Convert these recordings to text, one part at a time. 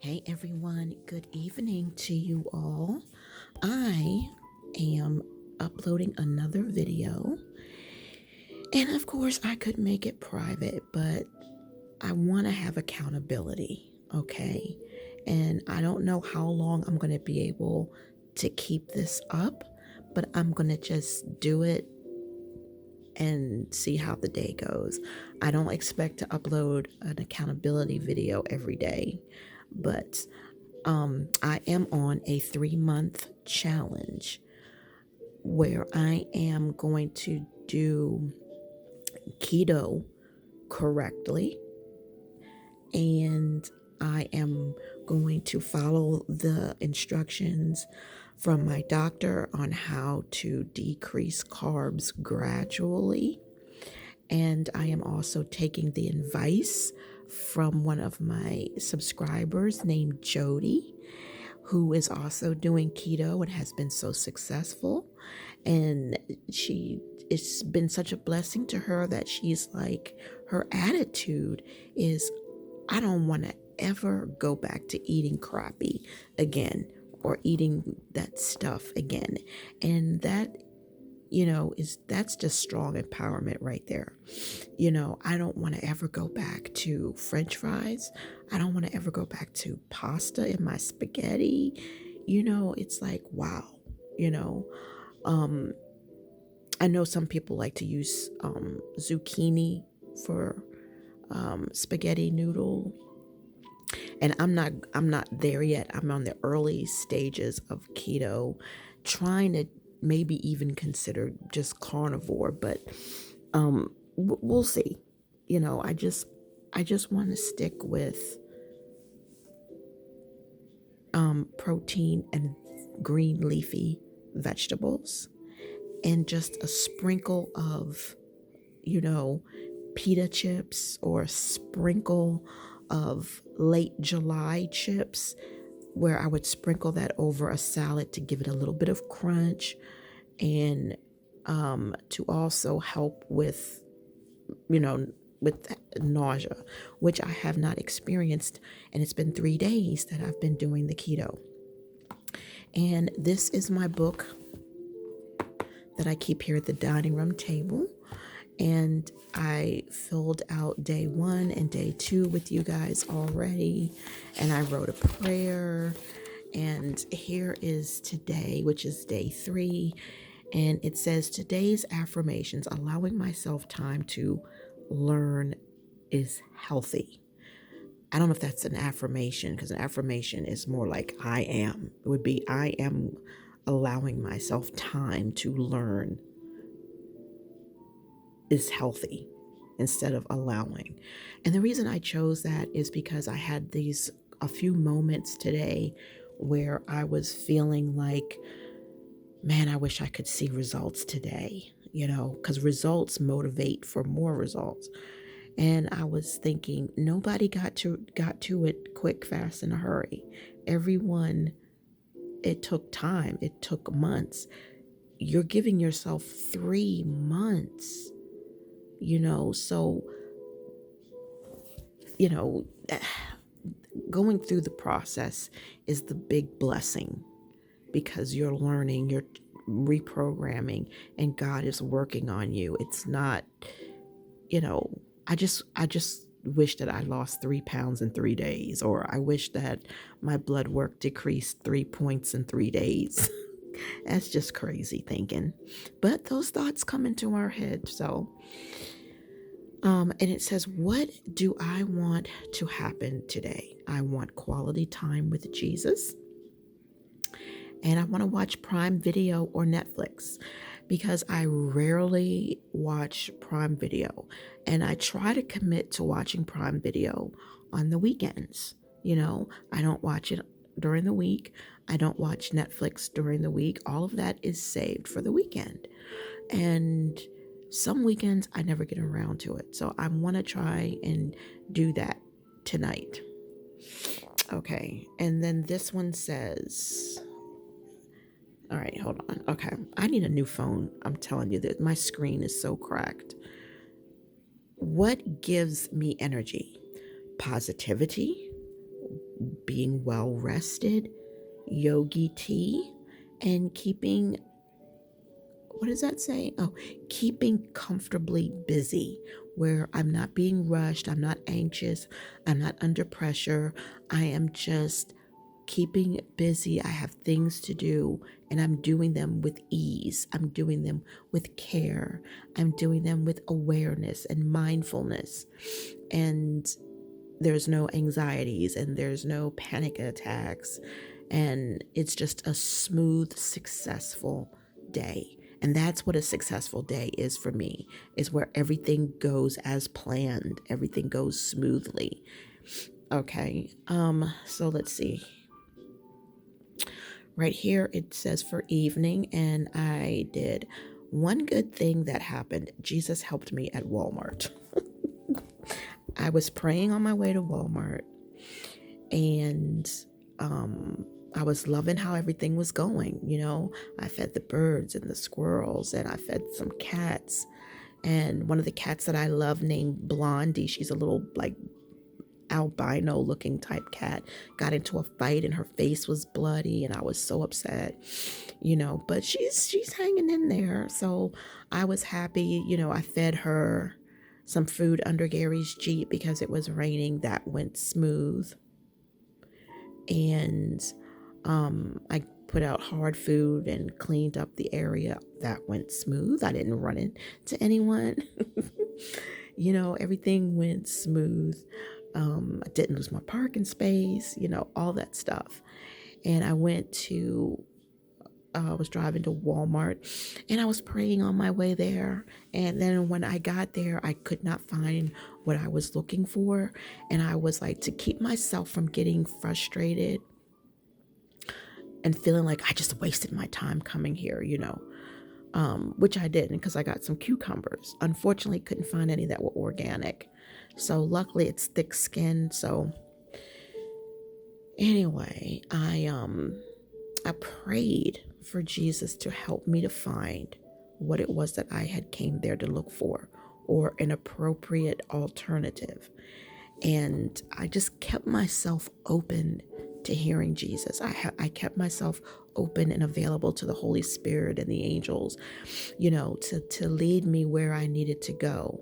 Hey everyone, good evening to you all. I am uploading another video, and of course, I could make it private, but I want to have accountability, okay? And I don't know how long I'm going to be able to keep this up, but I'm going to just do it and see how the day goes. I don't expect to upload an accountability video every day, but I am on a 3-month challenge where I am going to do keto correctly, and I am going to follow the instructions from my doctor on how to decrease carbs gradually. And I am also taking the advice from one of my subscribers named Jody, who is also doing keto and has been so successful. And it's been such a blessing to her that she's like, her attitude is, I don't want to ever go back to eating crappy again or eating that stuff again. And that, that's just strong empowerment right there. I don't want to ever go back to French fries. I don't want to ever go back to pasta in my spaghetti. It's like, wow. You know, um, I know some people like to use zucchini for spaghetti noodle, and I'm not there yet. I'm on the early stages of keto, trying to maybe even consider just carnivore, but we'll see. I just want to stick with protein and green leafy vegetables, and just a sprinkle of, you know, pita chips, or a sprinkle of late July chips, where I would sprinkle that over a salad to give it a little bit of crunch, and to also help with, you know, with nausea, which I have not experienced. And it's been 3 days that I've been doing the keto. And this is my book that I keep here at the dining room table. And I filled out day 1 and day 2 with you guys already. And I wrote a prayer. And here is today, which is day 3. And it says, today's affirmations: allowing myself time to learn is healthy. I don't know if that's an affirmation, because an affirmation is more like I am. It would be, I am allowing myself time to learn is healthy, instead of allowing. And the reason I chose that is because I had a few moments today where I was feeling like, man, I wish I could see results today, because results motivate for more results. And I was thinking, nobody got to it quick, fast, in a hurry. Everyone, it took time. It took months. You're giving yourself 3 months, so, you know, going through the process is the big blessing, because you're learning, you're reprogramming, and God is working on you. It's not, I just wish that I lost 3 pounds in 3 days, or I wish that my blood work decreased 3 points in 3 days. That's just crazy thinking. But those thoughts come into our head. So, and it says, what do I want to happen today? I want quality time with Jesus. And I want to watch Prime Video or Netflix, because I rarely watch Prime Video. And I try to commit to watching Prime Video on the weekends. I don't watch it during the week. I don't watch Netflix during the week. All of that is saved for the weekend. And some weekends I never get around to it. So I want to try and do that tonight. Okay. And then this one says, all right, hold on. Okay. I need a new phone. I'm telling you that my screen is so cracked. What gives me energy? Positivity, being well rested, yogi tea, and keeping, what does that say? Oh, keeping comfortably busy, where I'm not being rushed, I'm not anxious, I'm not under pressure. I am just keeping busy. I have things to do and I'm doing them with ease. I'm doing them with care. I'm doing them with awareness and mindfulness. And there's no anxieties and there's no panic attacks. And it's just a smooth, successful day. And that's what a successful day is for me, is where everything goes as planned, everything goes smoothly. Okay, so let's see. Right here it says for evening, and I did one good thing that happened. Jesus helped me at Walmart. I was praying on my way to Walmart, and I was loving how everything was going. I fed the birds and the squirrels, and I fed some cats. And one of the cats that I love, named Blondie, she's a little like albino looking type cat, got into a fight and her face was bloody, and I was so upset. But she's hanging in there. So I was happy. I fed her some food under Gary's Jeep because it was raining. That went smooth. And I put out hard food and cleaned up the area. That went smooth. I didn't run into anyone. Everything went smooth. I didn't lose my parking space, all that stuff. And I was driving to Walmart, and I was praying on my way there. And then when I got there, I could not find what I was looking for. And I was like, to keep myself from getting frustrated and feeling like I just wasted my time coming here, which I didn't, because I got some cucumbers. Unfortunately, couldn't find any that were organic. So luckily it's thick skin. So anyway, I prayed for Jesus to help me to find what it was that I had came there to look for, or an appropriate alternative. And I just kept myself open to hearing Jesus. I kept myself open and available to the Holy Spirit and the angels, to lead me where I needed to go.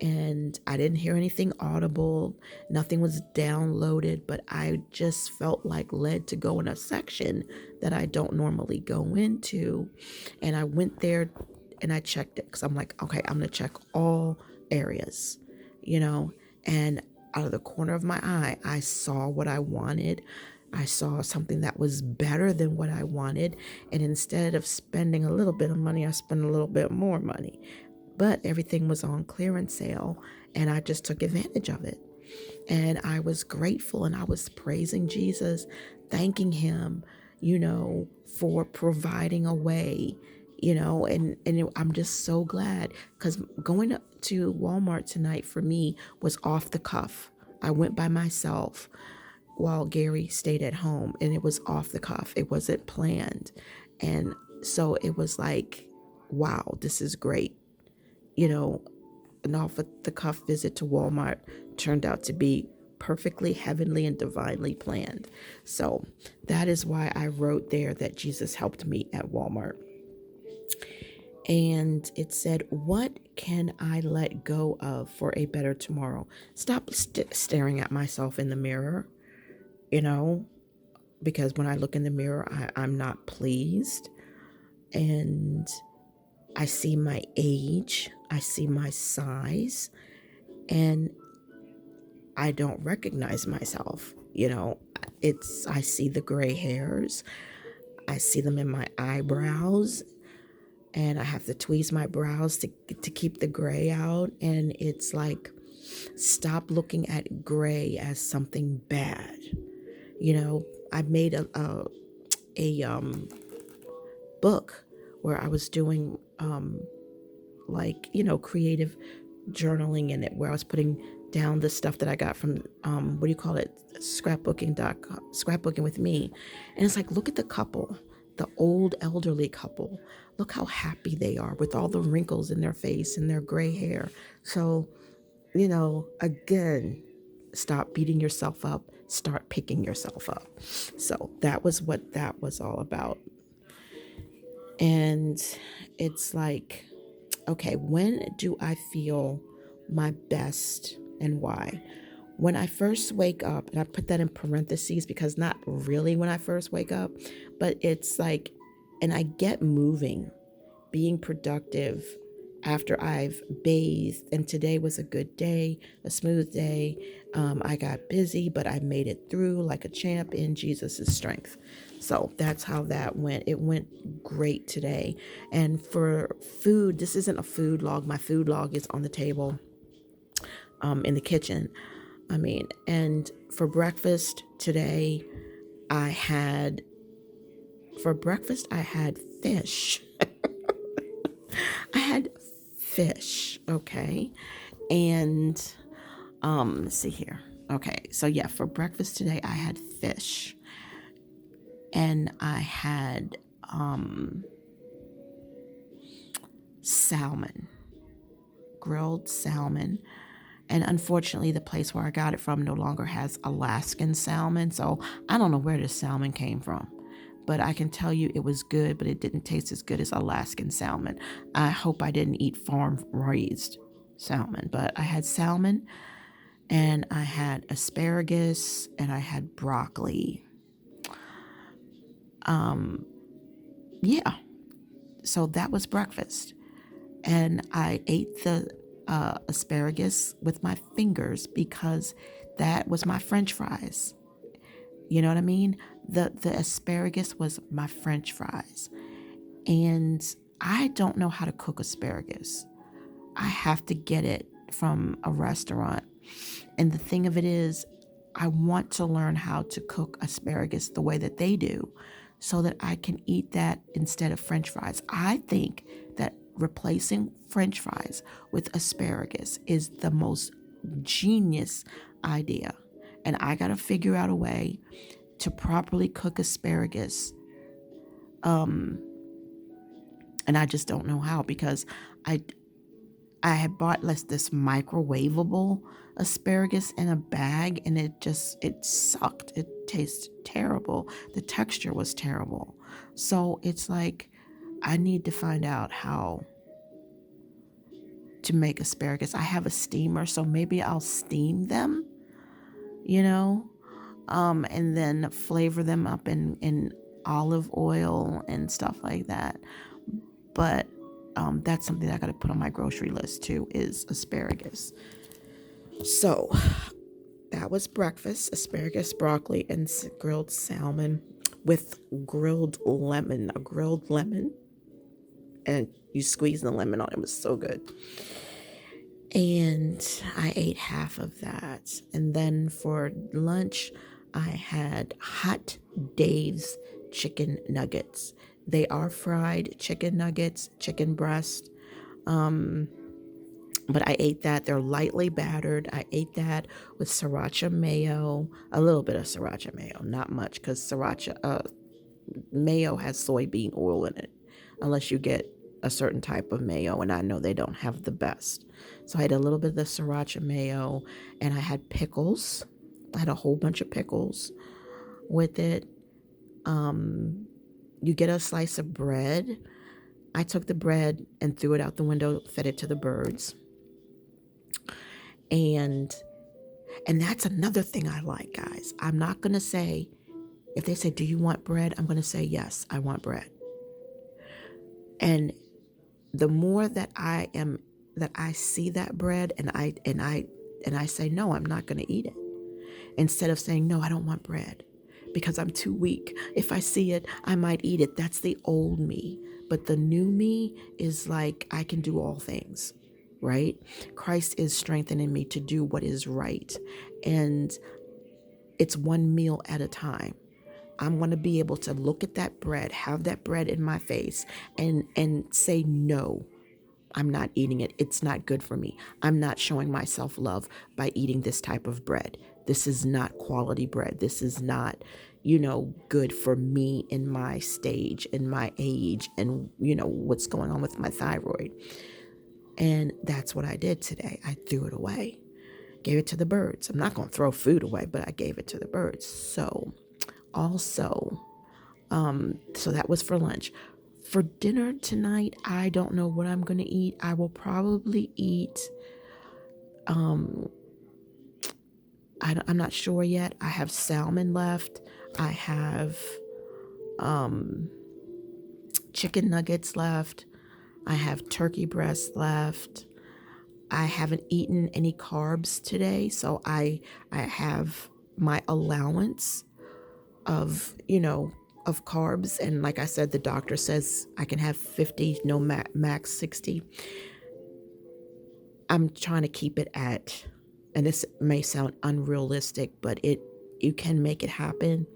And I didn't hear anything audible, nothing was downloaded, but I just felt like led to go in a section that I don't normally go into. And I went there and I checked it, because I'm like, okay, I'm going to check all areas, and out of the corner of my eye, I saw what I wanted. I saw something that was better than what I wanted. And instead of spending a little bit of money, I spent a little bit more money. But everything was on clearance sale, and I just took advantage of it. And I was grateful, and I was praising Jesus, thanking him, for providing a way, I'm just so glad, because going to Walmart tonight for me was off the cuff. I went by myself while Gary stayed at home, and it was off the cuff. It wasn't planned. And so it was like, wow, this is great. An off the cuff visit to Walmart turned out to be perfectly heavenly and divinely planned. So that is why I wrote there that Jesus helped me at Walmart. And it said, what can I let go of for a better tomorrow? Stop staring at myself in the mirror, because when I look in the mirror, I'm not pleased. And I see my age, I see my size, and I don't recognize myself. I see the gray hairs, I see them in my eyebrows, and I have to tweeze my brows to keep the gray out. And it's like, stop looking at gray as something bad. I made a book where I was doing creative journaling in it, where I was putting down the stuff that I got from what do you call it, scrapbooking with me. And it's like, look at the couple, the old elderly couple. Look how happy they are with all the wrinkles in their face and their gray hair. So again, stop beating yourself up, start picking yourself up. So that was what that was all about. And it's like, okay, when do I feel my best and why? When I first wake up, and I put that in parentheses because not really when I first wake up, but it's like, and I get moving, being productive after I've bathed. And today was a good day, a smooth day. I got busy, but I made it through like a champ in Jesus' strength. So that's how that went. It went great today. And for food, this isn't a food log. My food log is on the table in the kitchen. And for breakfast today, I had, for breakfast, I had fish. I had fish, okay? And let's see here. Okay, so yeah, for breakfast today I had fish. And I had salmon, grilled salmon. And unfortunately, the place where I got it from no longer has Alaskan salmon. So I don't know where this salmon came from. But I can tell you it was good, but it didn't taste as good as Alaskan salmon. I hope I didn't eat farm raised salmon, but I had salmon and I had asparagus and I had broccoli. Yeah, so that was breakfast. And I ate the asparagus with my fingers because that was my French fries. You know what I mean? The asparagus was my French fries. And I don't know how to cook asparagus. I have to get it from a restaurant. And the thing of it is, I want to learn how to cook asparagus the way that they do so that I can eat that instead of French fries. I think that replacing French fries with asparagus is the most genius idea. And I got to figure out a way to properly cook asparagus. And I just don't know how because I I had bought this microwavable asparagus in a bag and it sucked. It tasted terrible. The texture was terrible. So it's like I need to find out how to make asparagus. I have a steamer, so maybe I'll steam them, you know, and then flavor them up in olive oil and stuff like that. But that's something I got to put on my grocery list too, is asparagus. So that was breakfast: asparagus, broccoli, and grilled salmon with grilled lemon. A grilled lemon, and you squeeze the lemon on it. It was so good. And I ate half of that. And then for lunch, I had Hot Dave's chicken nuggets. They are fried chicken nuggets, chicken breast. But I ate that. They're lightly battered. I ate that with sriracha mayo, a little bit of sriracha mayo, not much, because sriracha mayo has soybean oil in it, unless you get a certain type of mayo, and I know they don't have the best. So I had a little bit of the sriracha mayo, and I had pickles. I had a whole bunch of pickles with it. You get a slice of bread. I took the bread and threw it out the window, fed it to the birds. And that's another thing I like, guys. I'm not going to say, if they say, do you want bread? I'm going to say, yes, I want bread. And the more that I see that bread and I say, no, I'm not going to eat it. Instead of saying, no, I don't want bread because I'm too weak. If I see it, I might eat it. That's the old me. But the new me is like, I can do all things, right? Christ is strengthening me to do what is right. And it's one meal at a time. I'm going to be able to look at that bread, have that bread in my face and say, no, I'm not eating it. It's not good for me. I'm not showing myself love by eating this type of bread. This is not quality bread. This is not, good for me in my stage, in my age, and, what's going on with my thyroid. And that's what I did today. I threw it away. Gave it to the birds. I'm not going to throw food away, but I gave it to the birds. So also, so that was for lunch. For dinner tonight, I don't know what I'm going to eat. I will probably eat, I'm not sure yet. I have salmon left. I have chicken nuggets left. I have turkey breast left. I haven't eaten any carbs today, so I have my allowance of, of carbs. And like I said, the doctor says I can have 50, no max 60. I'm trying to keep it at, and this may sound unrealistic, but you can make it happen.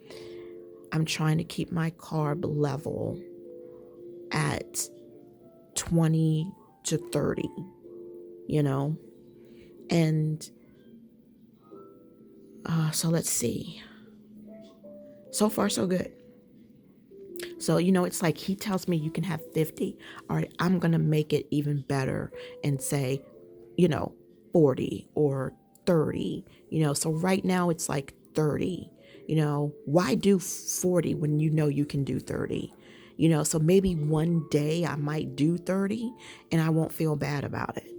I'm trying to keep my carb level at 20 to 30, and so let's see. So far, so good. So, it's like he tells me you can have 50. All right, I'm going to make it even better and say, 40 or 30, So right now it's like 30, Why do 40 when you can do 30? So maybe one day I might do 30 and I won't feel bad about it,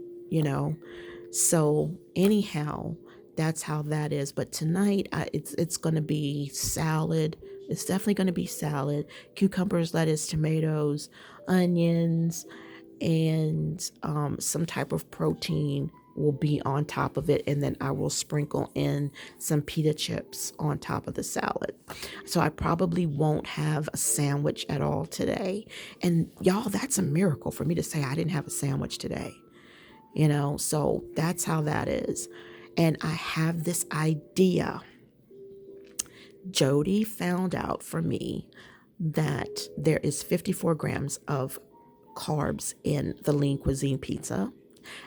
So anyhow, that's how that is. But tonight, it's going to be salad. It's definitely going to be salad, cucumbers, lettuce, tomatoes, onions, and some type of protein will be on top of it. And then I will sprinkle in some pita chips on top of the salad. So I probably won't have a sandwich at all today. And y'all, that's a miracle for me to say I didn't have a sandwich today. So that's how that is. And I have this idea. Jody found out for me that there is 54 grams of carbs in the lean cuisine pizza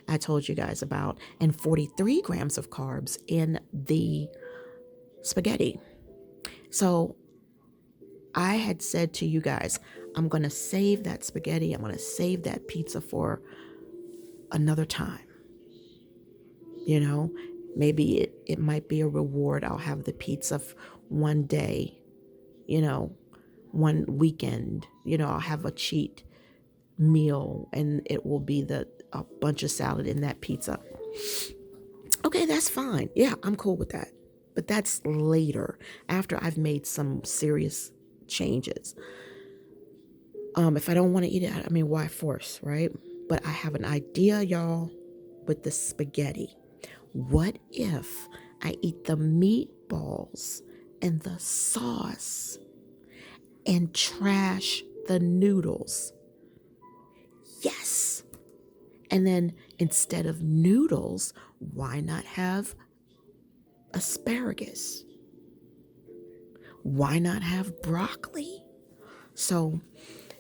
I told you guys about, and 43 grams of carbs in the spaghetti. So I had said to you guys, I'm going to save that spaghetti. I'm going to save that pizza for another time. Maybe it might be a reward. I'll have the pizza one day, one weekend, I'll have a cheat meal and it will be a bunch of salad in that pizza. Okay, that's fine. Yeah, I'm cool with that. But that's later, after I've made some serious changes. If I don't want to eat it, why force, right? But I have an idea, y'all, with the spaghetti. What if I eat the meatballs and the sauce and trash the noodles? Yes. And then instead of noodles, why not have asparagus? Why not have broccoli? So,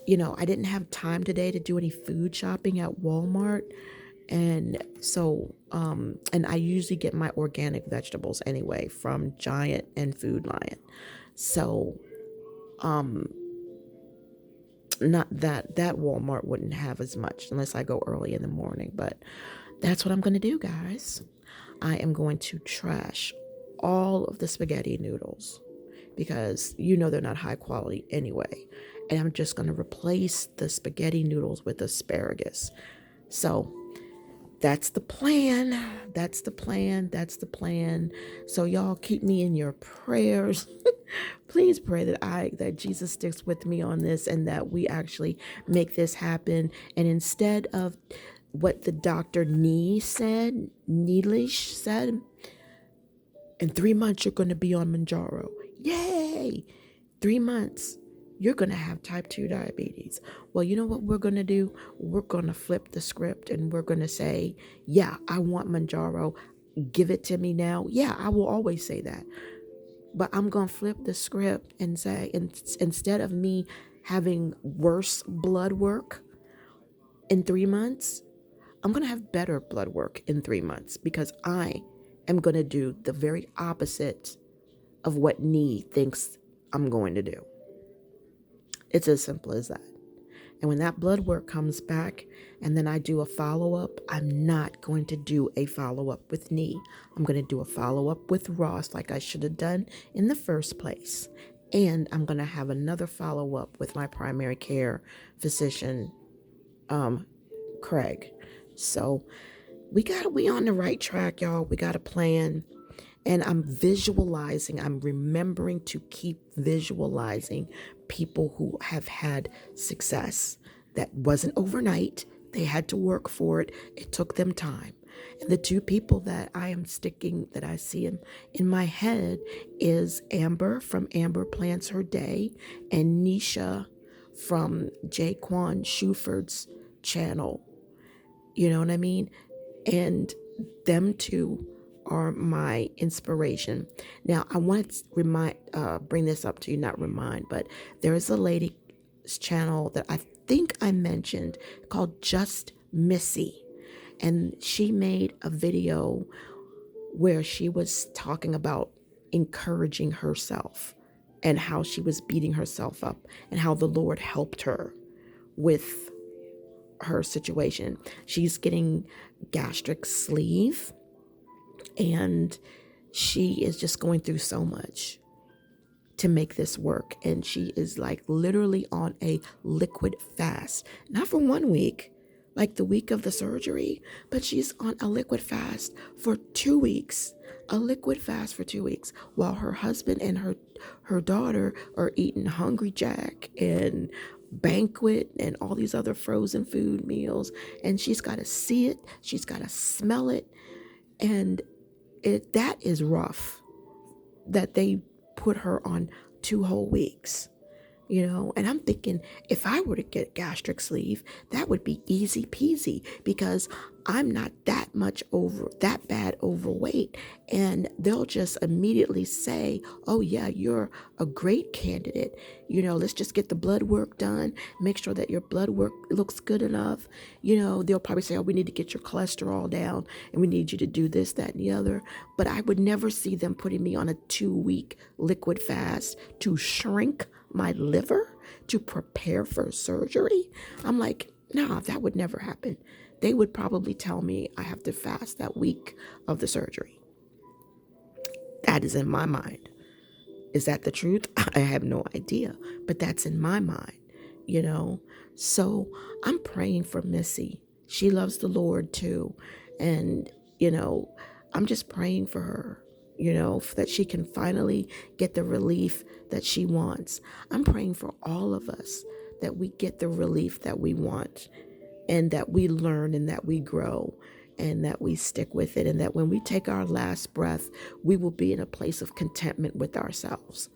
I didn't have time today to do any food shopping at Walmart. And so, and I usually get my organic vegetables anyway from Giant and Food Lion. So, not that Walmart wouldn't have as much unless I go early in the morning, but that's what I'm going to do, guys. I am going to trash all of the spaghetti noodles because they're not high quality anyway. And I'm just going to replace the spaghetti noodles with asparagus. So that's the plan. That's the plan. That's the plan. So y'all keep me in your prayers. Please pray that Jesus sticks with me on this and that we actually make this happen. And instead of what the Dr. Needlish said, in 3 months you're going to be on Manjaro. Yay! 3 months. You're going to have type 2 diabetes. Well, you know what we're going to do? We're going to flip the script and we're going to say, yeah, I want Manjaro. Give it to me now. Yeah, I will always say that. But I'm going to flip the script and say, instead of me having worse blood work in 3 months, I'm going to have better blood work in 3 months because I am going to do the very opposite of what Nee thinks I'm going to do. It's as simple as that. And when that blood work comes back and then I do a follow-up, I'm not going to do a follow-up with Nee. I'm going to do a follow-up with Ross like I should have done in the first place. And I'm going to have another follow-up with my primary care physician, Craig. So we on the right track, y'all. We got a plan. And I'm visualizing, I'm remembering to keep visualizing people who have had success. That wasn't overnight. They had to work for it. It took them time. And the two people that I am sticking, that I see in my head is Amber from Amber Plans Her Day and Nisha from Jaquan Shuford's channel. You know what I mean? And them two are my inspiration. Now, I want to bring this up to you, not remind, but there is a lady's channel that I think I mentioned called Just Missy. And she made a video where she was talking about encouraging herself and how she was beating herself up and how the Lord helped her with her situation. She's getting gastric sleeve and she is just going through so much to make this work. And she is like literally on a liquid fast, not for 1 week, like the week of the surgery, but she's on a liquid fast for 2 weeks, a liquid fast for 2 weeks, while her husband and her daughter are eating Hungry Jack and Banquet and all these other frozen food meals. And she's got to see it. She's got to smell it. And that is rough that they put her on 2 whole weeks, and I'm thinking if I were to get gastric sleeve, that would be easy peasy because I'm not that bad overweight, and they'll just immediately say, oh yeah, you're a great candidate. Let's just get the blood work done, make sure that your blood work looks good enough. They'll probably say, oh, we need to get your cholesterol down and we need you to do this, that, and the other. But I would never see them putting me on a 2-week liquid fast to shrink my liver to prepare for surgery. I'm like, no, that would never happen. They would probably tell me I have to fast that week of the surgery. That is in my mind. Is that the truth? I have no idea, but that's in my mind, So I'm praying for Missy. She loves the Lord too. And, I'm just praying for her, that she can finally get the relief that she wants. I'm praying for all of us that we get the relief that we want and that we learn and that we grow and that we stick with it. And that when we take our last breath, we will be in a place of contentment with ourselves.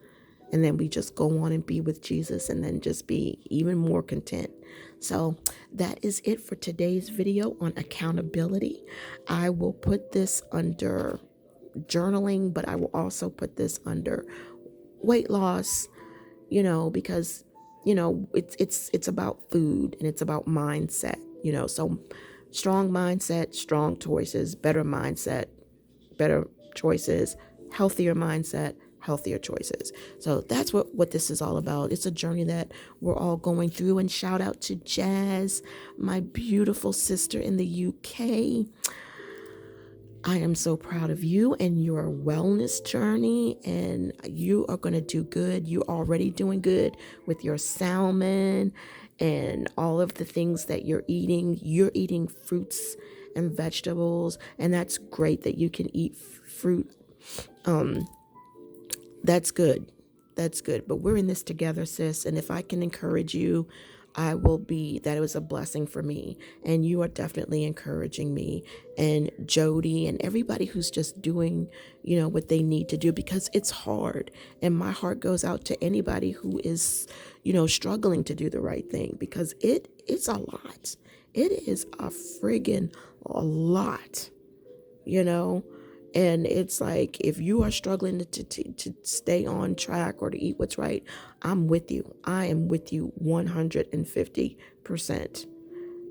And then we just go on and be with Jesus and then just be even more content. So that is it for today's video on accountability. I will put this under journaling, but I will also put this under weight loss, because, it's about food and it's about mindset, so strong mindset, strong choices, better mindset, better choices, healthier mindset, healthier choices. So that's what this is all about. It's a journey that we're all going through. And shout out to Jazz, my beautiful sister in the UK. I am so proud of you and your wellness journey, and you are going to do good. You're already doing good with your salmon and all of the things that you're eating. You're eating fruits and vegetables, and that's great that you can eat fruit. That's good. That's good. But we're in this together, sis. And if I can encourage you, I will be, that it was a blessing for me. And you are definitely encouraging me and Jody and everybody who's just doing, what they need to do, because it's hard. And my heart goes out to anybody who is, struggling to do the right thing, because it's a lot. It is a friggin' a lot, and it's like, if you are struggling to stay on track or to eat what's right, I'm with you. I am with you 150%,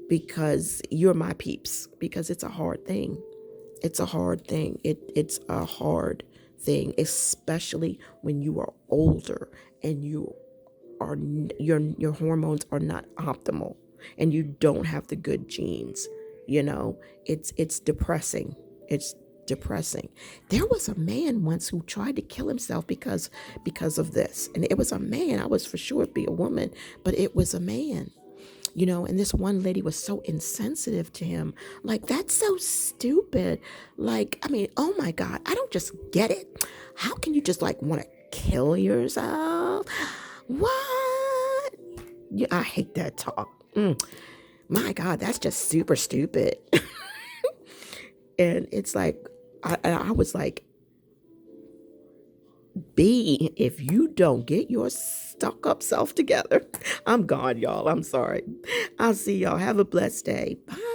because you're my peeps, because it's a hard thing. It's a hard thing. It's a hard thing, especially when you are older and you your hormones are not optimal and you don't have the good genes. You know, it's depressing. It's depressing. There was a man once who tried to kill himself because of this. And it was a man. I was for sure it'd be a woman, but it was a man. And this one lady was so insensitive to him. Like, that's so stupid. Like, I mean, oh my God, I don't just get it. How can you just like want to kill yourself? What? Yeah, I hate that talk. My God, that's just super stupid. And it's like, I was like, B, if you don't get your stuck up self together, I'm gone, y'all. I'm sorry. I'll see y'all. Have a blessed day. Bye.